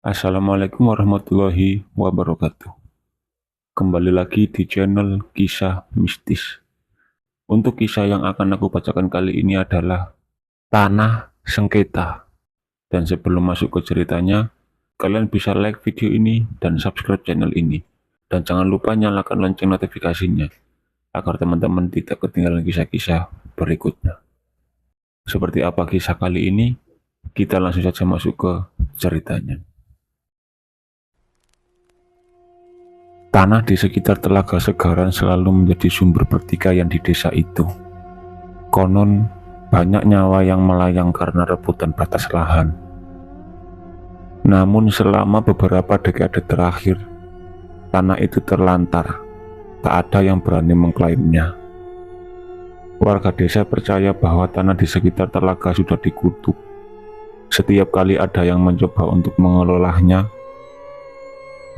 Assalamualaikum warahmatullahi wabarakatuh. Kembali lagi di channel Kisah Mistis. Untuk kisah yang akan aku bacakan kali ini adalah Tanah Sengketa. Dan sebelum masuk ke ceritanya, kalian bisa like video ini dan subscribe channel ini. Dan jangan lupa nyalakan lonceng notifikasinya, agar teman-teman tidak ketinggalan kisah-kisah berikutnya. Seperti apa kisah kali ini? Kita langsung saja masuk ke ceritanya. Tanah di sekitar Telaga Segaran selalu menjadi sumber pertikaian di desa itu. Konon, banyak nyawa yang melayang karena rebutan batas lahan. Namun selama beberapa dekade terakhir, tanah itu terlantar. Tak ada yang berani mengklaimnya. Warga desa percaya bahwa tanah di sekitar telaga sudah dikutuk. Setiap kali ada yang mencoba untuk mengelolanya,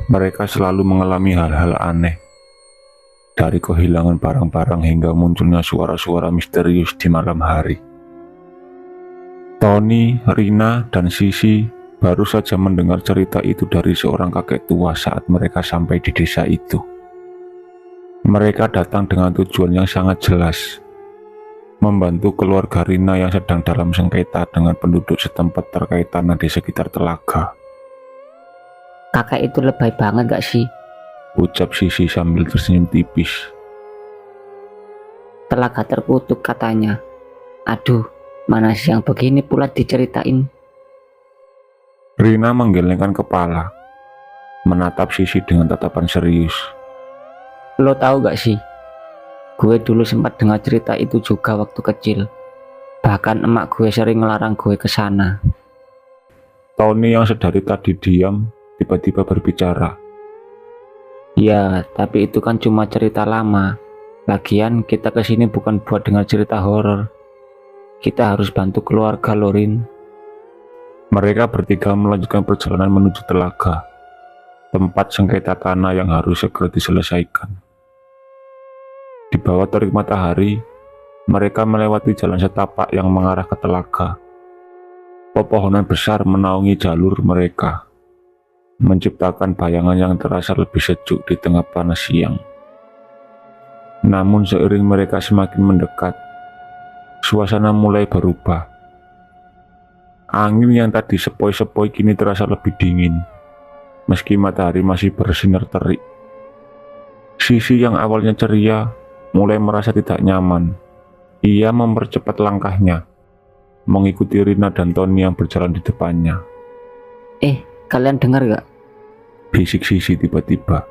mereka selalu mengalami hal-hal aneh, dari kehilangan barang-barang hingga munculnya suara-suara misterius di malam hari. Tony, Rina, dan Sisi baru saja mendengar cerita itu dari seorang kakek tua saat mereka sampai di desa itu. Mereka datang dengan tujuan yang sangat jelas, membantu keluarga Rina yang sedang dalam sengketa dengan penduduk setempat terkait tanah di sekitar telaga. Kakak itu lebay banget gak sih? Ucap Sisi sambil tersenyum tipis. Telaga terkutuk katanya. Aduh, mana sih yang begini pula diceritain? Rina menggelengkan kepala, menatap Sisi dengan tatapan serius. Lo tahu gak sih? Gue dulu sempat dengar cerita itu juga waktu kecil. Bahkan emak gue sering ngelarang gue ke sana. Tony yang sedari tadi diam, tiba-tiba berbicara. Ya, tapi itu kan cuma cerita lama. Lagian kita kesini bukan buat dengar cerita horor. Kita harus bantu keluarga Lorin. Mereka bertiga melanjutkan perjalanan menuju telaga, tempat sengketa tanah yang harus segera diselesaikan. Di bawah terik matahari, mereka melewati jalan setapak yang mengarah ke telaga. Pepohonan besar menaungi jalur mereka, menciptakan bayangan yang terasa lebih sejuk di tengah panas siang. Namun seiring mereka semakin mendekat, suasana mulai berubah. Angin yang tadi sepoi-sepoi kini terasa lebih dingin, meski matahari masih bersinar terik. Sisi yang awalnya ceria mulai merasa tidak nyaman. Ia mempercepat langkahnya, mengikuti Rina dan Tony yang berjalan di depannya. Kalian dengar gak? Bisik Sisi tiba-tiba.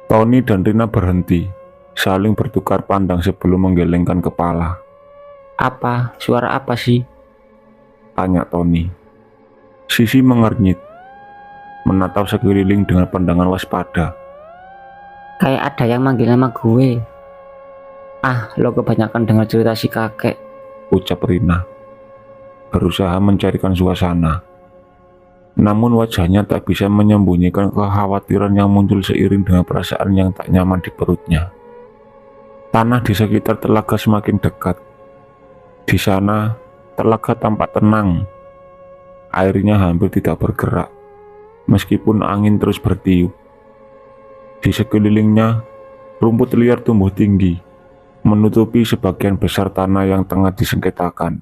Tony dan Rina berhenti, saling bertukar pandang sebelum menggelengkan kepala. Apa? Suara apa sih? Tanya Tony. Sisi mengernyit, menatap sekeliling dengan pandangan waspada. Kayak ada yang manggil nama gue. Ah, lo kebanyakan dengar cerita si kakek. Ucap Rina, berusaha mencarikan suasana. Namun wajahnya tak bisa menyembunyikan kekhawatiran yang muncul seiring dengan perasaan yang tak nyaman di perutnya. Tanah di sekitar telaga semakin dekat. Di sana, telaga tampak tenang. Airnya hampir tidak bergerak, meskipun angin terus bertiup. Di sekelilingnya, rumput liar tumbuh tinggi, menutupi sebagian besar tanah yang tengah disengketakan.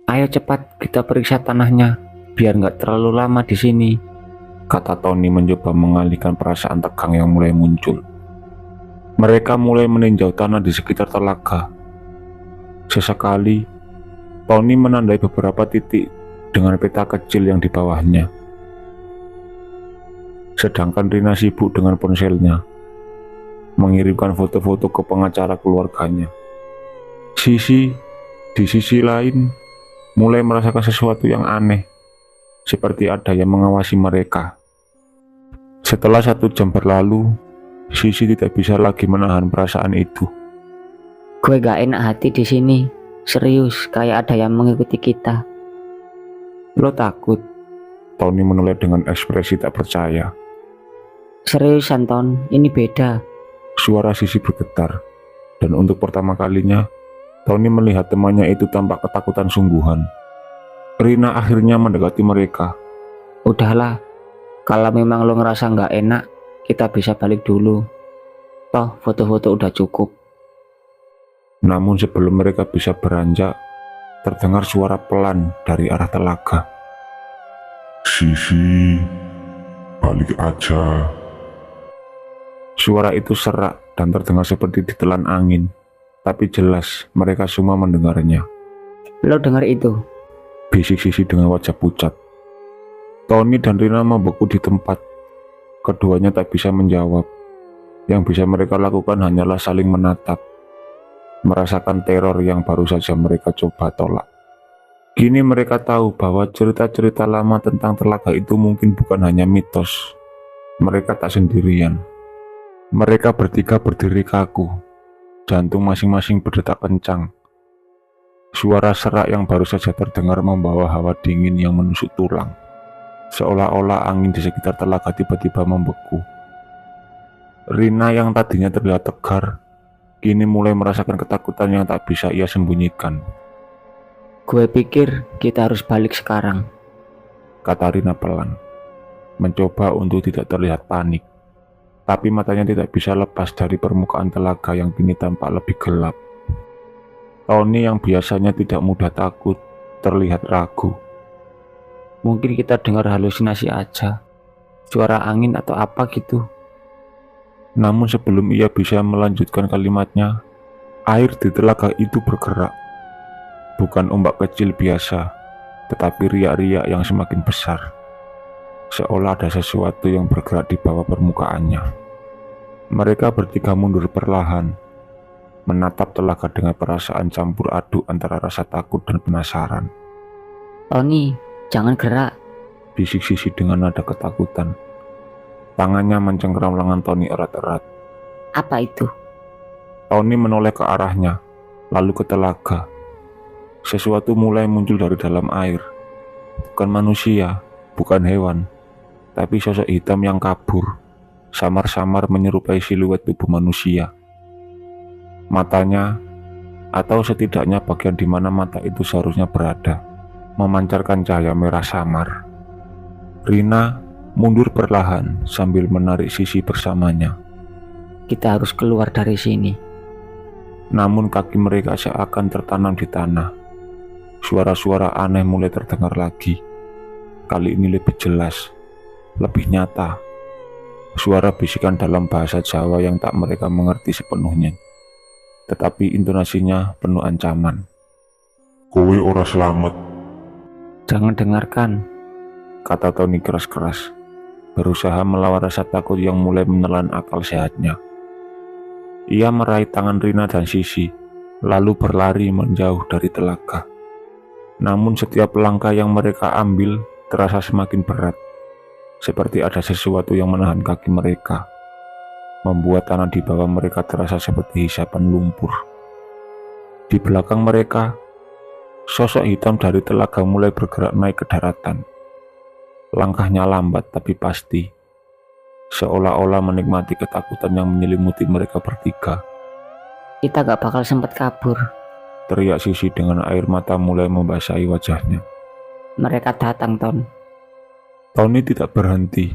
Ayo cepat kita periksa tanahnya, biar nggak terlalu lama di sini, kata Tony mencoba mengalihkan perasaan tegang yang mulai muncul. Mereka mulai meninjau tanah di sekitar telaga. Sesekali, Tony menandai beberapa titik dengan peta kecil yang di bawahnya. Sedangkan Rina sibuk dengan ponselnya, mengirimkan foto-foto ke pengacara keluarganya. Sisi, di sisi lain, mulai merasakan sesuatu yang aneh, seperti ada yang mengawasi mereka. Setelah 1 jam berlalu, Sisi tidak bisa lagi menahan perasaan itu. gue gak enak hati di sini. Serius, kayak ada yang mengikuti kita. Lo takut? Tony menoleh dengan ekspresi tak percaya. Serius Anton, ini beda. Suara Sisi bergetar, dan untuk pertama kalinya, Tony melihat temannya itu tampak ketakutan sungguhan. Rina akhirnya mendekati mereka. Udahlah, kalau memang lo ngerasa nggak enak, kita bisa balik dulu. Toh foto-foto udah cukup. Namun sebelum mereka bisa beranjak, terdengar suara pelan dari arah telaga. Sisi, balik aja. Suara itu serak dan terdengar seperti ditelan angin, tapi jelas mereka semua mendengarnya. Lo dengar itu? Bisik Sisi dengan wajah pucat. Tony dan Rina membeku di tempat. Keduanya tak bisa menjawab. Yang bisa mereka lakukan hanyalah saling menatap, merasakan teror yang baru saja mereka coba tolak. Kini mereka tahu bahwa cerita-cerita lama tentang telaga itu mungkin bukan hanya mitos. Mereka tak sendirian. Mereka bertiga berdiri kaku, jantung masing-masing berdetak kencang. Suara serak yang baru saja terdengar membawa hawa dingin yang menusuk tulang. Seolah-olah angin di sekitar telaga tiba-tiba membeku. Rina yang tadinya terlihat tegar, kini mulai merasakan ketakutan yang tak bisa ia sembunyikan. Gue pikir kita harus balik sekarang, Kata Rina pelan, mencoba untuk tidak terlihat panik. Tapi matanya tidak bisa lepas dari permukaan telaga yang kini tampak lebih gelap. Tony yang biasanya tidak mudah takut, terlihat ragu. Mungkin kita dengar halusinasi aja, suara angin atau apa gitu. Namun sebelum ia bisa melanjutkan kalimatnya, air di telaga itu bergerak. Bukan ombak kecil biasa, tetapi riak-riak yang semakin besar. Seolah ada sesuatu yang bergerak di bawah permukaannya. Mereka bertiga mundur perlahan, menatap telaga dengan perasaan campur aduk antara rasa takut dan penasaran. Tony, jangan gerak. Bisik Sisi dengan nada ketakutan. Tangannya mencengkeram lengan Tony erat-erat. Apa itu? Tony menoleh ke arahnya, lalu ke telaga. Sesuatu mulai muncul dari dalam air. Bukan manusia, bukan hewan, tapi sosok hitam yang kabur, samar-samar menyerupai siluet tubuh manusia. Matanya, atau setidaknya bagian di mana mata itu seharusnya berada, memancarkan cahaya merah samar. Rina mundur perlahan sambil menarik Sisi bersamanya. Kita harus keluar dari sini. Namun kaki mereka seakan tertanam di tanah. Suara-suara aneh mulai terdengar lagi. Kali ini lebih jelas, lebih nyata. Suara bisikan dalam bahasa Jawa yang tak mereka mengerti sepenuhnya. Tetapi intonasinya penuh ancaman. Kowe ora selamat. Jangan dengarkan. Kata Tony keras-keras, berusaha melawan rasa takut yang mulai menelan akal sehatnya. Ia meraih tangan Rina dan Sisi, lalu berlari menjauh dari telaga. Namun setiap langkah yang mereka ambil terasa semakin berat, seperti ada sesuatu yang menahan kaki mereka, membuat tanah di bawah mereka terasa seperti hisapan lumpur. Di belakang mereka, sosok hitam dari telaga mulai bergerak naik ke daratan. Langkahnya lambat tapi pasti, seolah-olah menikmati ketakutan yang menyelimuti mereka bertiga. Kita gak bakal sempat kabur. Teriak Sisi dengan air mata mulai membasahi wajahnya. Mereka datang, Ton. Tony tidak berhenti.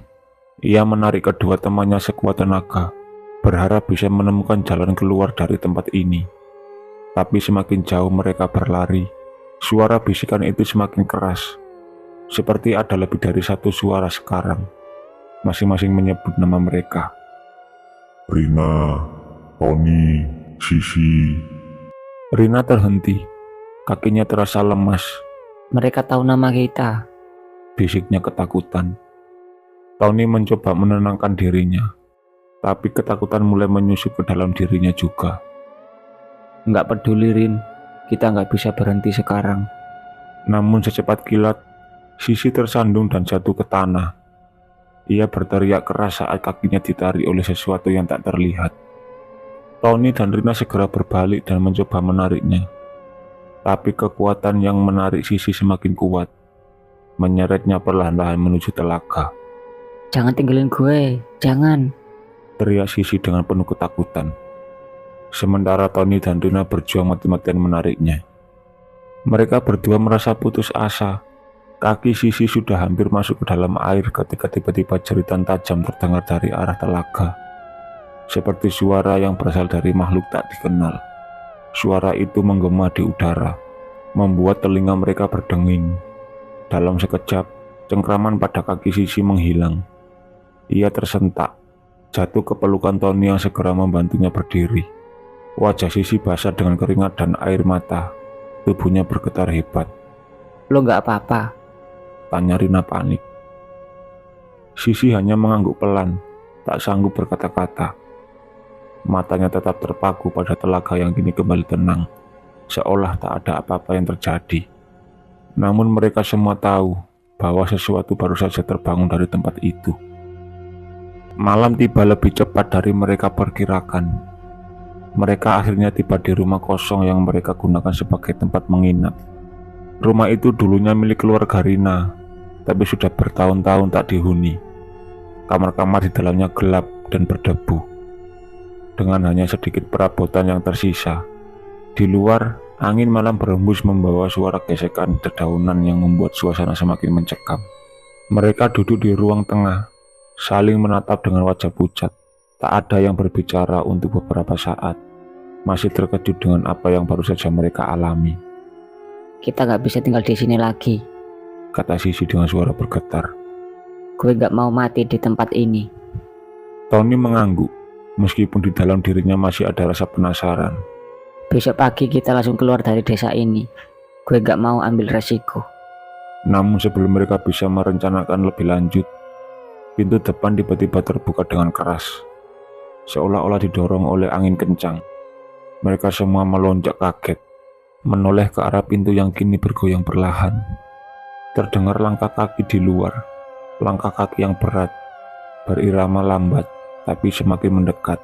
Ia menarik kedua temannya sekuat tenaga, berharap bisa menemukan jalan keluar dari tempat ini. Tapi semakin jauh mereka berlari, suara bisikan itu semakin keras. Seperti ada lebih dari satu suara sekarang, masing-masing menyebut nama mereka. Rina, Tony, Sisi. Rina terhenti, kakinya terasa lemas. Mereka tahu nama kita. Bisiknya ketakutan. Tony mencoba menenangkan dirinya, tapi ketakutan mulai menyusup ke dalam dirinya juga. Nggak peduli, Rin. Kita nggak bisa berhenti sekarang. Namun secepat kilat, Sisi tersandung dan jatuh ke tanah. Ia berteriak keras saat kakinya ditarik oleh sesuatu yang tak terlihat. Tony dan Rina segera berbalik dan mencoba menariknya. Tapi kekuatan yang menarik Sisi semakin kuat, menyeretnya perlahan-lahan menuju telaga. Jangan tinggalin gue, jangan. Teriak Sisi dengan penuh ketakutan. Sementara Tony dan Rina berjuang mati-matian menariknya. Mereka berdua merasa putus asa, Kaki Sisi sudah hampir masuk ke dalam air ketika tiba-tiba jeritan tajam terdengar dari arah telaga. Seperti suara yang berasal dari makhluk tak dikenal. Suara itu menggema di udara, membuat telinga mereka berdenging. Dalam sekejap, cengkraman pada kaki Sisi menghilang. Ia tersentak, jatuh ke pelukan Tony yang segera membantunya berdiri. Wajah Sisi basah dengan keringat dan air mata. Tubuhnya bergetar hebat. Lo nggak apa-apa? Tanya Rina panik. Sisi hanya mengangguk pelan, tak sanggup berkata-kata. Matanya tetap terpaku pada telaga yang kini kembali tenang, seolah tak ada apa-apa yang terjadi. Namun mereka semua tahu bahwa sesuatu baru saja terbangun dari tempat itu. Malam tiba lebih cepat dari mereka perkirakan. Mereka akhirnya tiba di rumah kosong yang mereka gunakan sebagai tempat menginap. Rumah itu dulunya milik keluarga Rina, tapi sudah bertahun-tahun tak dihuni. Kamar-kamar di dalamnya gelap dan berdebu, dengan hanya sedikit perabotan yang tersisa. Di luar, angin malam berhembus membawa suara gesekan dedaunan yang membuat suasana semakin mencekam. Mereka duduk di ruang tengah, saling menatap dengan wajah pucat. Tak ada yang berbicara untuk beberapa saat, masih terkejut dengan apa yang baru saja mereka alami. Kita nggak bisa tinggal di sini lagi, Kata Sisi dengan suara bergetar. gue nggak mau mati di tempat ini. Tony mengangguk, meskipun di dalam dirinya masih ada rasa penasaran. Besok pagi kita langsung keluar dari desa ini. Gue nggak mau ambil resiko. Namun sebelum mereka bisa merencanakan lebih lanjut, pintu depan tiba-tiba terbuka dengan keras, seolah-olah didorong oleh angin kencang. Mereka semua melonjak kaget, menoleh ke arah pintu yang kini bergoyang perlahan. Terdengar langkah kaki di luar, langkah kaki yang berat, berirama lambat, tapi semakin mendekat.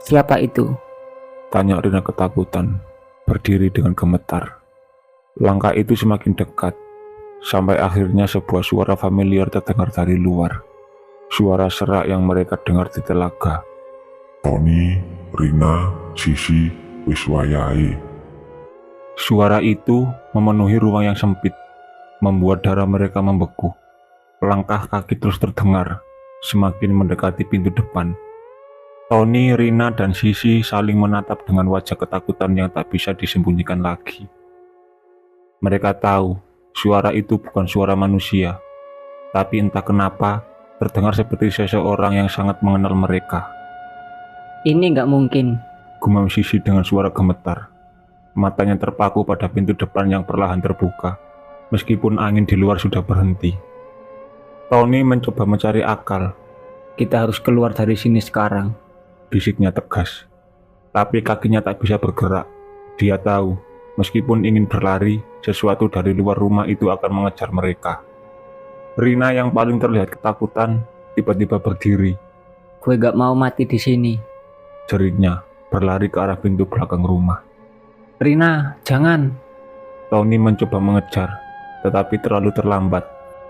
Siapa itu? Tanya Rina ketakutan, berdiri dengan gemetar. Langkah itu semakin dekat, sampai akhirnya sebuah suara familiar terdengar dari luar. Suara serak yang mereka dengar di telaga. Tony, Rina, Sisi, wis wayahe. Suara itu memenuhi ruang yang sempit, membuat darah mereka membeku. Langkah kaki terus terdengar, semakin mendekati pintu depan. Tony, Rina, dan Sisi saling menatap dengan wajah ketakutan yang tak bisa disembunyikan lagi. Mereka tahu suara itu bukan suara manusia, tapi entah kenapa terdengar seperti seseorang yang sangat mengenal mereka. Ini nggak mungkin. Gumam Sisi dengan suara gemetar. Matanya terpaku pada pintu depan yang perlahan terbuka, meskipun angin di luar sudah berhenti. Tony mencoba mencari akal. Kita harus keluar dari sini sekarang. Bisiknya tegas. Tapi kakinya tak bisa bergerak. Dia tahu, meskipun ingin berlari, sesuatu dari luar rumah itu akan mengejar mereka. Rina yang paling terlihat ketakutan, tiba-tiba berdiri. Gue gak mau mati di sini. Jeritnya, berlari ke arah pintu belakang rumah. Rina, jangan. Tony mencoba mengejar, tetapi terlalu terlambat.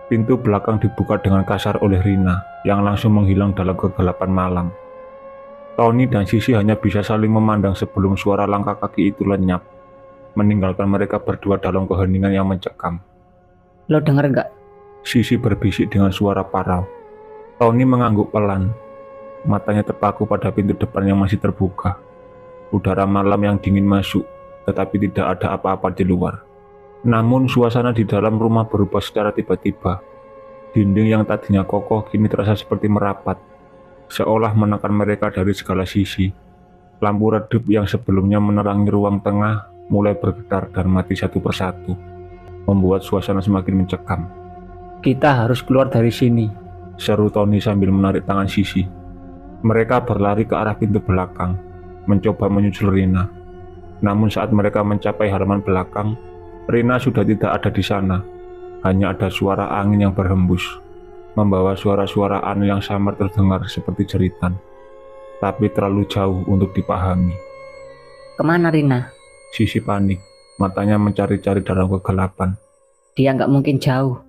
Pintu belakang dibuka dengan kasar oleh Rina, yang langsung menghilang dalam kegelapan malam. Tony dan Sisi hanya bisa saling memandang sebelum suara langkah kaki itu lenyap, meninggalkan mereka berdua dalam keheningan yang mencekam. Lo denger gak? Sisi berbisik dengan suara parau. Tony mengangguk pelan. Matanya terpaku pada pintu depan yang masih terbuka. Udara malam yang dingin masuk, tetapi tidak ada apa-apa di luar. Namun suasana di dalam rumah berubah secara tiba-tiba. Dinding yang tadinya kokoh kini terasa seperti merapat, seolah menekan mereka dari segala sisi. Lampu redup yang sebelumnya menerangi ruang tengah mulai bergetar dan mati satu persatu, membuat suasana semakin mencekam. Kita harus keluar dari sini, seru Tony sambil menarik tangan Sisi. Mereka berlari ke arah pintu belakang, mencoba menyusul Rina. Namun saat mereka mencapai halaman belakang, Rina sudah tidak ada di sana. Hanya ada suara angin yang berhembus, membawa suara-suara aneh yang samar terdengar seperti jeritan, tapi terlalu jauh untuk dipahami. Kemana Rina? Sisi panik, matanya mencari-cari dalam kegelapan. Dia nggak mungkin jauh.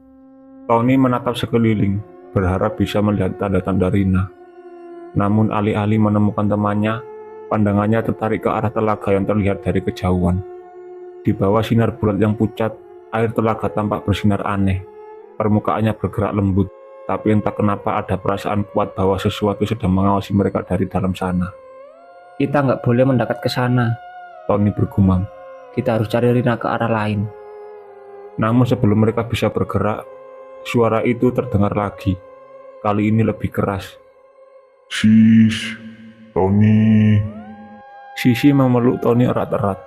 Tony menatap sekeliling, berharap bisa melihat tanda-tanda Rina. Namun alih-alih menemukan temannya, pandangannya tertarik ke arah telaga yang terlihat dari kejauhan. Di bawah sinar bulat yang pucat, air telaga tampak bersinar aneh, Permukaannya bergerak lembut, tapi entah kenapa ada perasaan kuat bahwa sesuatu sedang mengawasi mereka dari dalam sana. Kita nggak boleh mendekat ke sana. Tony bergumam. Kita harus cari Rina ke arah lain. Namun sebelum mereka bisa bergerak, suara itu terdengar lagi. Kali ini lebih keras. Sis, Tony. Sisi memeluk Tony erat-erat.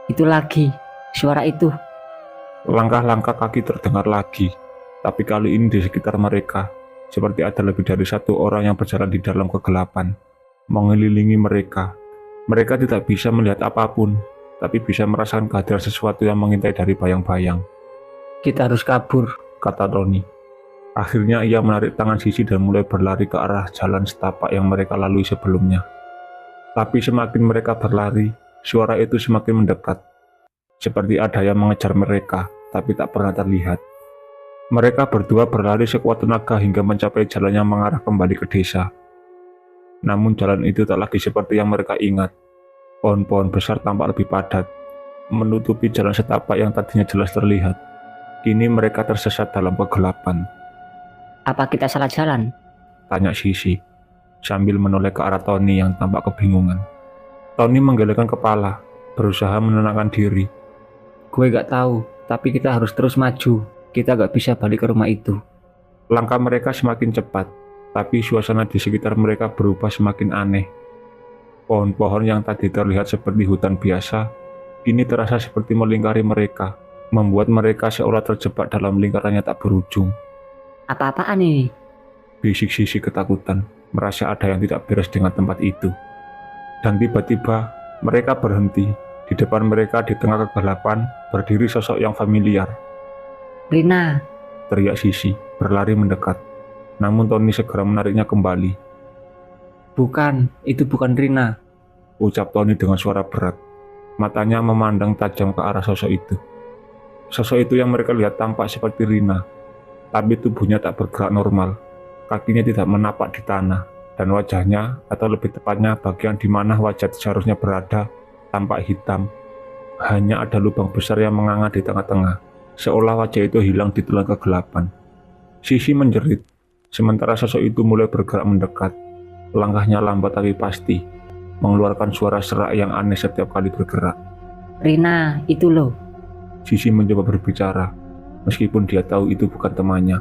Itu lagi, suara itu. Langkah-langkah kaki terdengar lagi, tapi kali ini di sekitar mereka, seperti ada lebih dari satu orang yang berjalan di dalam kegelapan, mengelilingi mereka. Mereka tidak bisa melihat apapun, tapi bisa merasakan kehadiran sesuatu yang mengintai dari bayang-bayang. Kita harus kabur. Kata Tony. Akhirnya ia menarik tangan Sisi dan mulai berlari ke arah jalan setapak yang mereka lalui sebelumnya. Tapi semakin mereka berlari, suara itu semakin mendekat. Seperti ada yang mengejar mereka, tapi tak pernah terlihat. Mereka berdua berlari sekuat tenaga hingga mencapai jalan yang mengarah kembali ke desa. Namun jalan itu tak lagi seperti yang mereka ingat. Pohon-pohon besar tampak lebih padat, menutupi jalan setapak yang tadinya jelas terlihat. Kini mereka tersesat dalam kegelapan. Apa kita salah jalan? Tanya Sisi, sambil menoleh ke arah Tony yang tampak kebingungan. Tony menggelengkan kepala, berusaha menenangkan diri. Gue gak tahu, tapi kita harus terus maju. Kita gak bisa balik ke rumah itu. Langkah mereka semakin cepat, tapi suasana di sekitar mereka berubah semakin aneh. Pohon-pohon yang tadi terlihat seperti hutan biasa, kini terasa seperti melingkari mereka, membuat mereka seolah terjebak dalam lingkarannya tak berujung. Apa-apaan ini? Bisik Sisi ketakutan, merasa ada yang tidak beres dengan tempat itu. Dan tiba-tiba, mereka berhenti. Di depan mereka di tengah kegelapan, berdiri sosok yang familiar. Rina, Teriak Sisi, berlari mendekat. Namun Tony segera menariknya kembali. Bukan, itu bukan Rina. Ucap Tony dengan suara berat. Matanya memandang tajam ke arah sosok itu. Sosok itu yang mereka lihat tampak seperti Rina, tapi tubuhnya tak bergerak normal. Kakinya tidak menapak di tanah, dan wajahnya, atau lebih tepatnya bagian di mana wajah seharusnya berada, tampak hitam. Hanya ada lubang besar yang menganga di tengah-tengah, seolah wajah itu hilang di telan kegelapan. Sisi menjerit, sementara sosok itu mulai bergerak mendekat. Langkahnya lambat tapi pasti, mengeluarkan suara serak yang aneh setiap kali bergerak. Rina, itu loh. Sisi mencoba berbicara, meskipun dia tahu itu bukan temannya.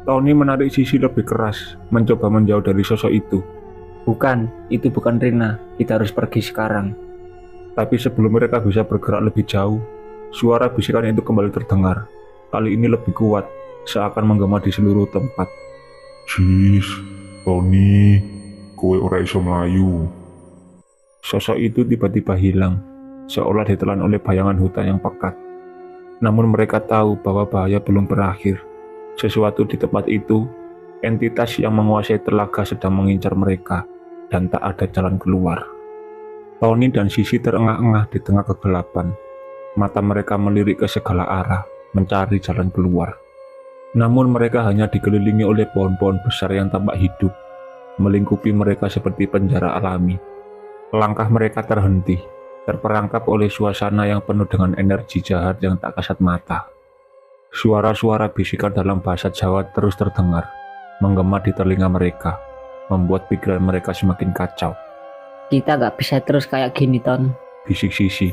Tony menarik Sisi lebih keras, mencoba menjauh dari sosok itu. Bukan, itu bukan Rina. Kita harus pergi sekarang. Tapi sebelum mereka bisa bergerak lebih jauh, suara bisikan itu kembali terdengar. Kali ini lebih kuat, seakan menggema di seluruh tempat. Sis, Tony, kowe ora iso mlayu. Sosok itu tiba-tiba hilang, seolah ditelan oleh bayangan hutan yang pekat. Namun mereka tahu bahwa bahaya belum berakhir. Sesuatu di tempat itu, entitas yang menguasai telaga sedang mengincar mereka, dan tak ada jalan keluar. Tony dan Sisi terengah-engah di tengah kegelapan. Mata mereka melirik ke segala arah, mencari jalan keluar. Namun mereka hanya dikelilingi oleh pohon-pohon besar yang tampak hidup, melingkupi mereka seperti penjara alami. Langkah mereka terhenti, terperangkap oleh suasana yang penuh dengan energi jahat yang tak kasat mata. Suara-suara bisikan dalam bahasa Jawa terus terdengar, menggema di telinga mereka, membuat pikiran mereka semakin kacau. Kita gak bisa terus kayak gini, Ton. Bisik Sisi.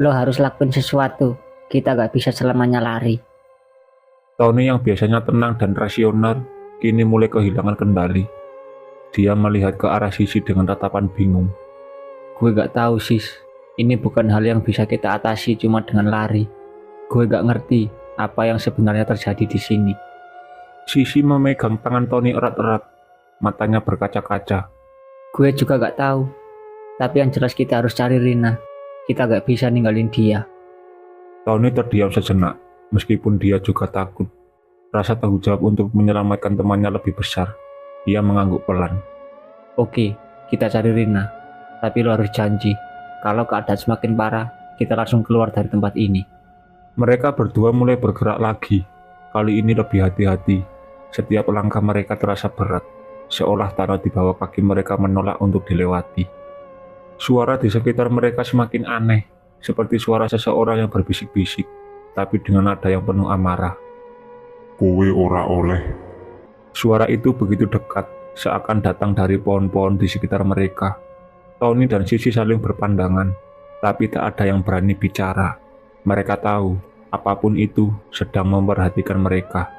Lo harus lakuin sesuatu. Kita gak bisa selamanya lari. Tony yang biasanya tenang dan rasional, kini mulai kehilangan kendali. Dia melihat ke arah Sisi dengan tatapan bingung. Gue gak tahu, Sis. Ini bukan hal yang bisa kita atasi cuma dengan lari. Gue gak ngerti apa yang sebenarnya terjadi di sini. Sisi memegang tangan Tony erat-erat, matanya berkaca-kaca. Gue juga gak tahu. Tapi yang jelas kita harus cari Rina. Kita gak bisa ninggalin dia. Tony terdiam sejenak, meskipun dia juga takut. Rasa tanggung jawab untuk menyelamatkan temannya lebih besar. Dia mengangguk pelan. Oke, kita cari Rina. Tapi lo harus janji, kalau keadaan semakin parah, kita langsung keluar dari tempat ini. Mereka berdua mulai bergerak lagi. Kali ini lebih hati-hati. Setiap langkah mereka terasa berat, seolah tanah di bawah kaki mereka menolak untuk dilewati. Suara di sekitar mereka semakin aneh, seperti suara seseorang yang berbisik-bisik, tapi dengan nada yang penuh amarah. kowe ora oleh. Suara itu begitu dekat, seakan datang dari pohon-pohon di sekitar mereka. Tony dan Sisi saling berpandangan, tapi tak ada yang berani bicara. Mereka tahu, apapun itu sedang memperhatikan mereka.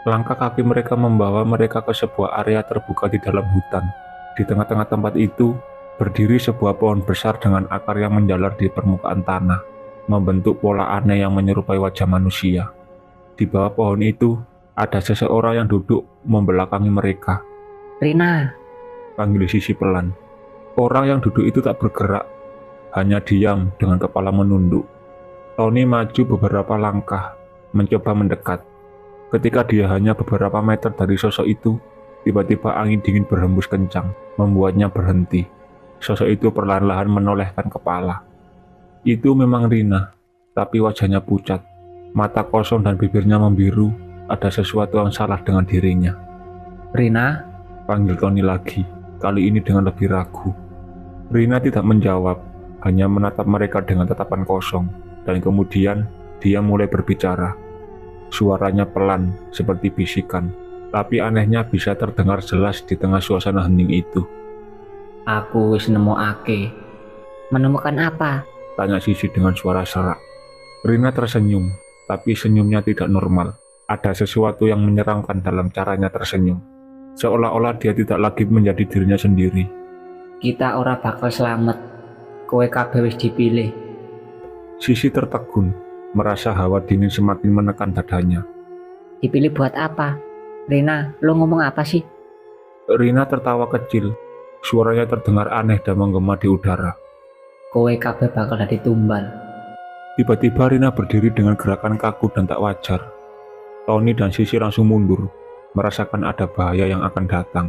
Langkah kaki mereka membawa mereka ke sebuah area terbuka di dalam hutan. Di tengah-tengah tempat itu, berdiri sebuah pohon besar dengan akar yang menjalar di permukaan tanah, membentuk pola aneh yang menyerupai wajah manusia. Di bawah pohon itu, ada seseorang yang duduk membelakangi mereka. Rina, Panggil Sisi pelan. Orang yang duduk itu tak bergerak, hanya diam dengan kepala menunduk. Tony maju beberapa langkah, mencoba mendekat. Ketika dia hanya beberapa meter dari sosok itu, tiba-tiba angin dingin berhembus kencang, membuatnya berhenti. Sosok itu perlahan-lahan menolehkan kepala. Itu memang Rina, tapi wajahnya pucat, mata kosong dan bibirnya membiru. Ada sesuatu yang salah dengan dirinya. Rina, Panggil Tony lagi, kali ini dengan lebih ragu. Rina tidak menjawab, hanya menatap mereka dengan tatapan kosong, dan kemudian dia mulai berbicara. Suaranya pelan, seperti bisikan, tapi anehnya bisa terdengar jelas di tengah suasana hening itu. aku wis nemokake. menemukan apa? Tanya Sisi dengan suara serak. Rina tersenyum, tapi senyumnya tidak normal. Ada sesuatu yang menyeramkan dalam caranya tersenyum. Seolah-olah dia tidak lagi menjadi dirinya sendiri. Kita ora bakal selamat. Kowe kabeh wis dipilih. Sisi tertegun, merasa hawa dingin semakin menekan dadanya. Dipilih buat apa? Rina, lo ngomong apa sih? Rina tertawa kecil, suaranya terdengar aneh dan menggema di udara. Kowe kabeh bakal dadi tumbal. Tiba-tiba Rina berdiri dengan gerakan kaku dan tak wajar. Tony dan Sisi langsung mundur, merasakan ada bahaya yang akan datang.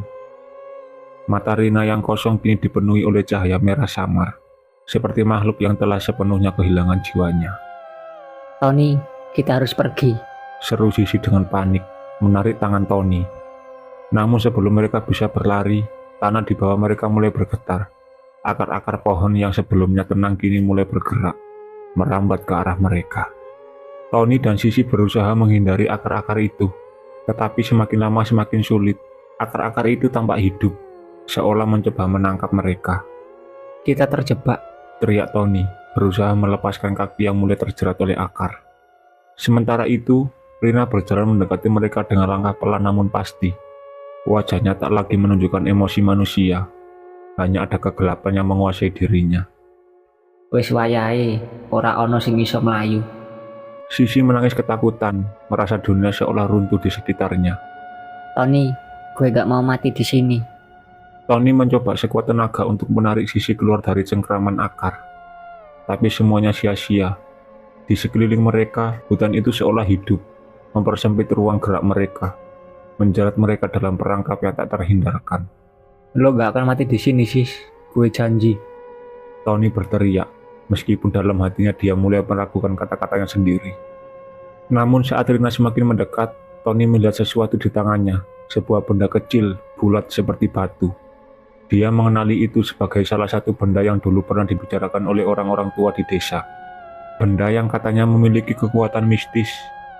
Mata Rina yang kosong kini dipenuhi oleh cahaya merah samar, seperti makhluk yang telah sepenuhnya kehilangan jiwanya. Tony, kita harus pergi. Seru Sisi dengan panik, menarik tangan Tony. Namun sebelum mereka bisa berlari, tanah di bawah mereka mulai bergetar. Akar-akar pohon yang sebelumnya tenang kini mulai bergerak, merambat ke arah mereka. Tony dan Sisi berusaha menghindari akar-akar itu, tetapi semakin lama semakin sulit. Akar-akar itu tampak hidup, seolah mencoba menangkap mereka. Kita terjebak. Teriak Tony, berusaha melepaskan kaki yang mulai terjerat oleh akar. Sementara itu, Rina berjalan mendekati mereka dengan langkah pelan namun pasti. Wajahnya tak lagi menunjukkan emosi manusia, hanya ada kegelapan yang menguasai dirinya. Wis wayahe, ora ana sing iso mlayu. Sisi menangis ketakutan, merasa dunia seolah runtuh di sekitarnya. Tony, gue gak mau mati di sini. Tony mencoba sekuat tenaga untuk menarik Sisi keluar dari cengkraman akar. Tapi semuanya sia-sia. Di sekeliling mereka, hutan itu seolah hidup, mempersempit ruang gerak mereka, menjerat mereka dalam perangkap yang tak terhindarkan. Lo gak akan mati di sini, Sis. Gue janji. Tony berteriak, meskipun dalam hatinya dia mulai meragukan kata-katanya sendiri. Namun saat Rina semakin mendekat, Tony melihat sesuatu di tangannya, sebuah benda kecil, bulat seperti batu. Dia mengenali itu sebagai salah satu benda yang dulu pernah dibicarakan oleh orang-orang tua di desa. Benda yang katanya memiliki kekuatan mistis,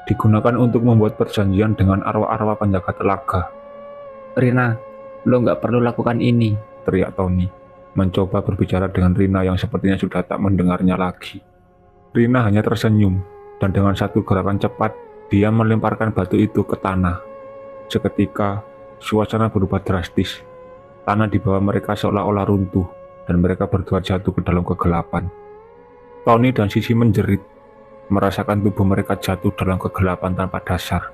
digunakan untuk membuat perjanjian dengan arwah-arwah penjaga telaga. Rina, lo gak perlu lakukan ini. Teriak Tony, mencoba berbicara dengan Rina yang sepertinya sudah tak mendengarnya lagi. Rina hanya tersenyum, dan dengan satu gerakan cepat, dia melemparkan batu itu ke tanah. Seketika, suasana berubah drastis. Tanah di bawah mereka seolah-olah runtuh, dan mereka berdua jatuh ke dalam kegelapan. Tony dan Sisi menjerit, merasakan tubuh mereka jatuh dalam kegelapan tanpa dasar.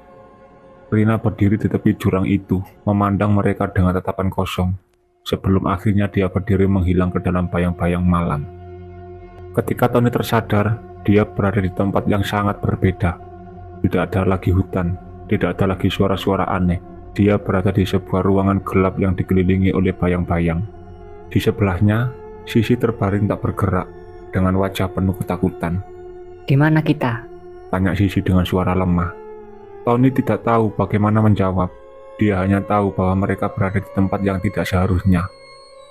Rina berdiri di tepi jurang itu, memandang mereka dengan tatapan kosong, sebelum akhirnya dia berdiri menghilang ke dalam bayang-bayang malam. Ketika Tony tersadar, dia berada di tempat yang sangat berbeda. Tidak ada lagi hutan, tidak ada lagi suara-suara aneh. Dia berada di sebuah ruangan gelap yang dikelilingi oleh bayang-bayang. Di sebelahnya, Sisi terbaring tak bergerak, dengan wajah penuh ketakutan. Di mana kita? Tanya Sisi dengan suara lemah. Tony tidak tahu bagaimana menjawab. Dia hanya tahu bahwa mereka berada di tempat yang tidak seharusnya.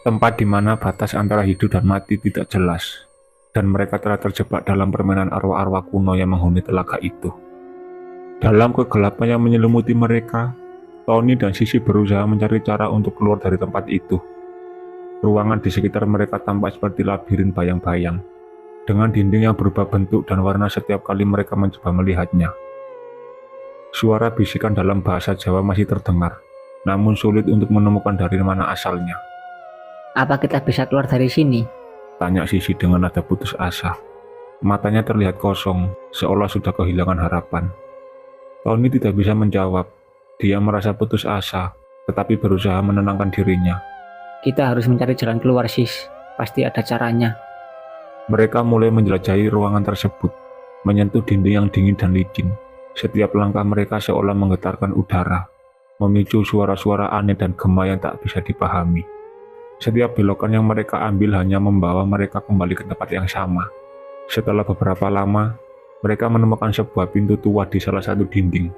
Tempat di mana batas antara hidup dan mati tidak jelas. Dan mereka telah terjebak dalam permainan arwah-arwah kuno yang menghuni telaga itu. Dalam kegelapan yang menyelimuti mereka, Tony dan Sisi berusaha mencari cara untuk keluar dari tempat itu. Ruangan di sekitar mereka tampak seperti labirin bayang-bayang, dengan dinding yang berubah bentuk dan warna setiap kali mereka mencoba melihatnya. Suara bisikan dalam bahasa Jawa masih terdengar, namun sulit untuk menemukan dari mana asalnya. Apa kita bisa keluar dari sini? Tanya Sisi dengan nada putus asa. Matanya terlihat kosong, seolah sudah kehilangan harapan. Tony tidak bisa menjawab. Dia merasa putus asa, tetapi berusaha menenangkan dirinya. Kita harus mencari jalan keluar, Sis. Pasti ada caranya. Mereka mulai menjelajahi ruangan tersebut, menyentuh dinding yang dingin dan licin. Setiap langkah mereka seolah menggetarkan udara, memicu suara-suara aneh dan gema yang tak bisa dipahami. Setiap belokan yang mereka ambil hanya membawa mereka kembali ke tempat yang sama. Setelah beberapa lama, mereka menemukan sebuah pintu tua di salah satu dinding.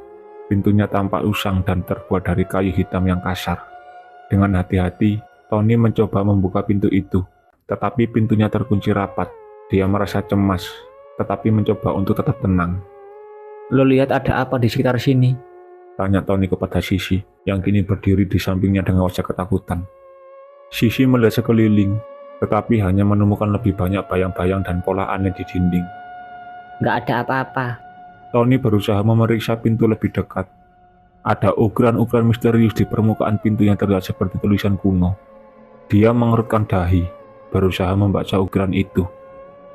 Pintunya tampak usang dan terbuat dari kayu hitam yang kasar. Dengan hati-hati, Tony mencoba membuka pintu itu, tetapi pintunya terkunci rapat. Dia merasa cemas, tetapi mencoba untuk tetap tenang. Lo lihat ada apa di sekitar sini? Tanya Tony kepada Sisi, yang kini berdiri di sampingnya dengan wajah ketakutan. Sisi melihat sekeliling, tetapi hanya menemukan lebih banyak bayang-bayang dan pola aneh di dinding. Nggak ada apa-apa. Tony berusaha memeriksa pintu lebih dekat. Ada ukiran-ukiran misterius di permukaan pintu yang terlihat seperti tulisan kuno. Dia mengerutkan dahi, berusaha membaca ukiran itu.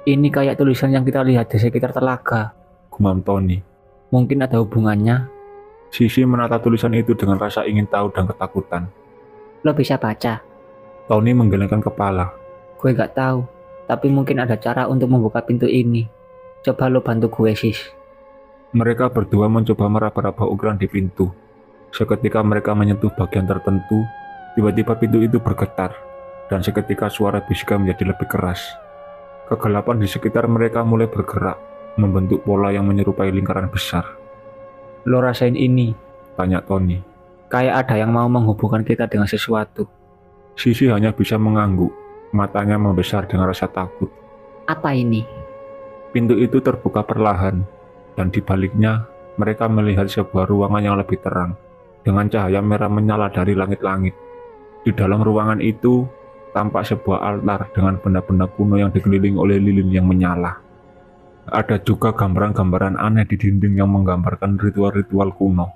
Ini kayak tulisan yang kita lihat di sekitar telaga. Gumam Tony. Mungkin ada hubungannya. Sisi menata tulisan itu dengan rasa ingin tahu dan ketakutan. Lo bisa baca? Tony menggelengkan kepala. Gue nggak tahu. Tapi mungkin ada cara untuk membuka pintu ini. Coba lo bantu gue, Sis. Mereka berdua mencoba meraba-raba ukiran di pintu. Seketika mereka menyentuh bagian tertentu, tiba-tiba pintu itu bergetar, dan seketika suara bisikan menjadi lebih keras. Kegelapan di sekitar mereka mulai bergerak, membentuk pola yang menyerupai lingkaran besar. Lo rasain ini? Tanya Tony. Kayak ada yang mau menghubungkan kita dengan sesuatu. Sisi hanya bisa mengangguk, matanya membesar dengan rasa takut. Apa ini? Pintu itu terbuka perlahan, dan di baliknya mereka melihat sebuah ruangan yang lebih terang, dengan cahaya merah menyala dari langit-langit. Di dalam ruangan itu, tampak sebuah altar dengan benda-benda kuno yang dikelilingi oleh lilin yang menyala. Ada juga gambaran-gambaran aneh di dinding yang menggambarkan ritual-ritual kuno.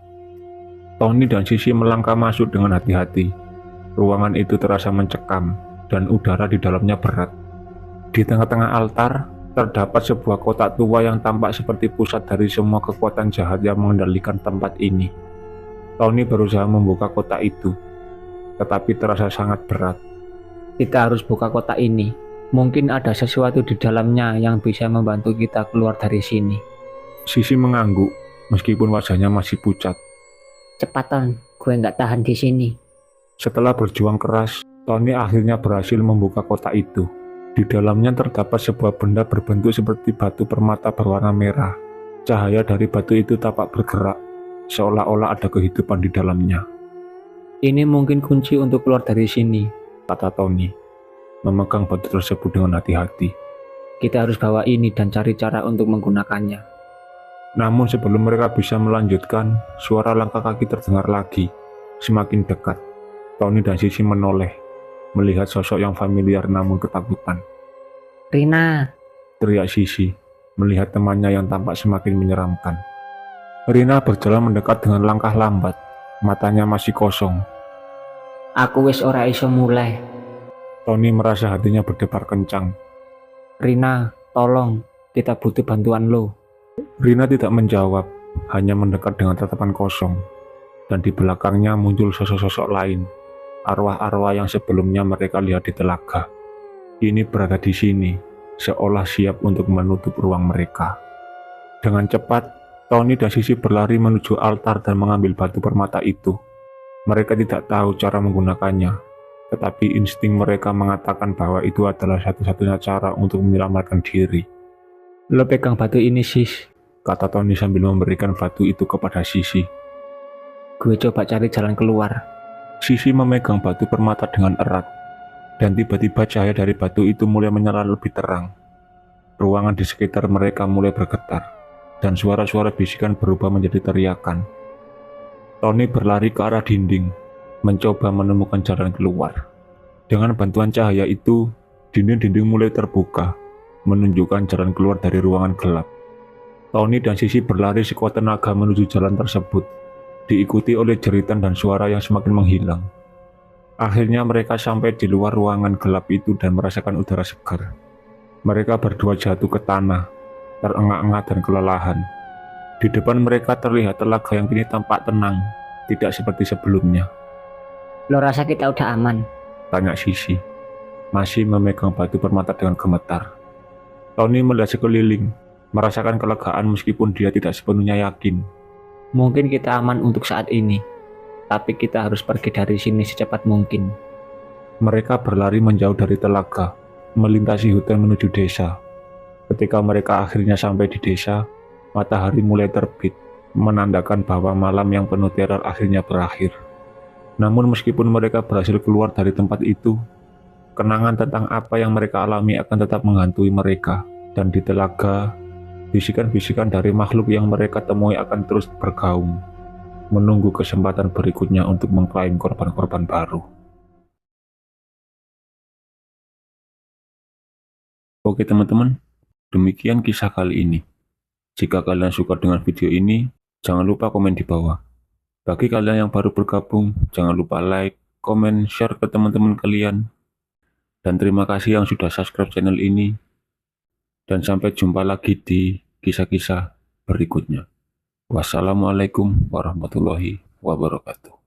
Tony dan Sisi melangkah masuk dengan hati-hati. Ruangan itu terasa mencekam, dan udara di dalamnya berat. Di tengah-tengah altar, terdapat sebuah kotak tua yang tampak seperti pusat dari semua kekuatan jahat yang mengendalikan tempat ini. Tony berusaha membuka kotak itu, tetapi terasa sangat berat. Kita harus buka kotak ini. Mungkin ada sesuatu di dalamnya yang bisa membantu kita keluar dari sini. Sisi mengangguk, meskipun wajahnya masih pucat. Cepatan, gue nggak tahan di sini. Setelah berjuang keras, Tony akhirnya berhasil membuka kotak itu. Di dalamnya terdapat sebuah benda berbentuk seperti batu permata berwarna merah. Cahaya dari batu itu tampak bergerak, seolah-olah ada kehidupan di dalamnya. Ini mungkin kunci untuk keluar dari sini, Kata Tony, memegang batu tersebut dengan hati-hati. Kita harus bawa ini dan cari cara untuk menggunakannya. Namun sebelum mereka bisa melanjutkan, suara langkah kaki terdengar lagi, semakin dekat. Tony dan Sisi menoleh, melihat sosok yang familiar namun ketakutan. Rina, Teriak Sisi, melihat temannya yang tampak semakin menyeramkan. Rina berjalan mendekat dengan langkah lambat, matanya masih kosong. aku wis ora iso mulai. Tony merasa hatinya berdebar kencang. Rina, tolong, kita butuh bantuan lo. Rina tidak menjawab, hanya mendekat dengan tatapan kosong. Dan di belakangnya muncul sosok-sosok lain, arwah-arwah yang sebelumnya mereka lihat di telaga. Ini berada di sini, seolah siap untuk menutup ruang mereka. Dengan cepat, Tony dan Sisi berlari menuju altar dan mengambil batu permata itu. Mereka tidak tahu cara menggunakannya, tetapi insting mereka mengatakan bahwa itu adalah satu-satunya cara untuk menyelamatkan diri. Lo pegang batu ini, Sis. Kata Tony sambil memberikan batu itu kepada Sisi. Gue coba cari jalan keluar. Sisi memegang batu permata dengan erat, dan tiba-tiba cahaya dari batu itu mulai menyala lebih terang. Ruangan di sekitar mereka mulai bergetar. dan suara-suara bisikan berubah menjadi teriakan. Tony berlari ke arah dinding, mencoba menemukan jalan keluar. Dengan bantuan cahaya itu, dinding-dinding mulai terbuka, menunjukkan jalan keluar dari ruangan gelap. Tony dan Sisi berlari sekuat tenaga menuju jalan tersebut, diikuti oleh jeritan dan suara yang semakin menghilang. Akhirnya mereka sampai di luar ruangan gelap itu dan merasakan udara segar. Mereka berdua jatuh ke tanah, terengah-engah dan kelelahan. Di depan mereka terlihat telaga yang kini tampak tenang, tidak seperti sebelumnya. Lo rasa kita udah aman? Tanya Sisi, masih memegang batu permata dengan gemetar. Tony melihat sekeliling, merasakan kelegaan meskipun dia tidak sepenuhnya yakin. Mungkin kita aman untuk saat ini, tapi kita harus pergi dari sini secepat mungkin. Mereka berlari menjauh dari telaga, melintasi hutan menuju desa. Ketika mereka akhirnya sampai di desa, matahari mulai terbit, menandakan bahwa malam yang penuh teror akhirnya berakhir. Namun meskipun mereka berhasil keluar dari tempat itu, kenangan tentang apa yang mereka alami akan tetap menghantui mereka. Dan di telaga, bisikan-bisikan dari makhluk yang mereka temui akan terus bergaung, menunggu kesempatan berikutnya untuk mengklaim korban-korban baru. Oke teman-teman, demikian kisah kali ini. Jika kalian suka dengan video ini, jangan lupa komen di bawah. Bagi kalian yang baru bergabung, jangan lupa like, komen, share ke teman-teman kalian. Dan terima kasih yang sudah subscribe channel ini. Dan sampai jumpa lagi di kisah-kisah berikutnya. Wassalamualaikum warahmatullahi wabarakatuh.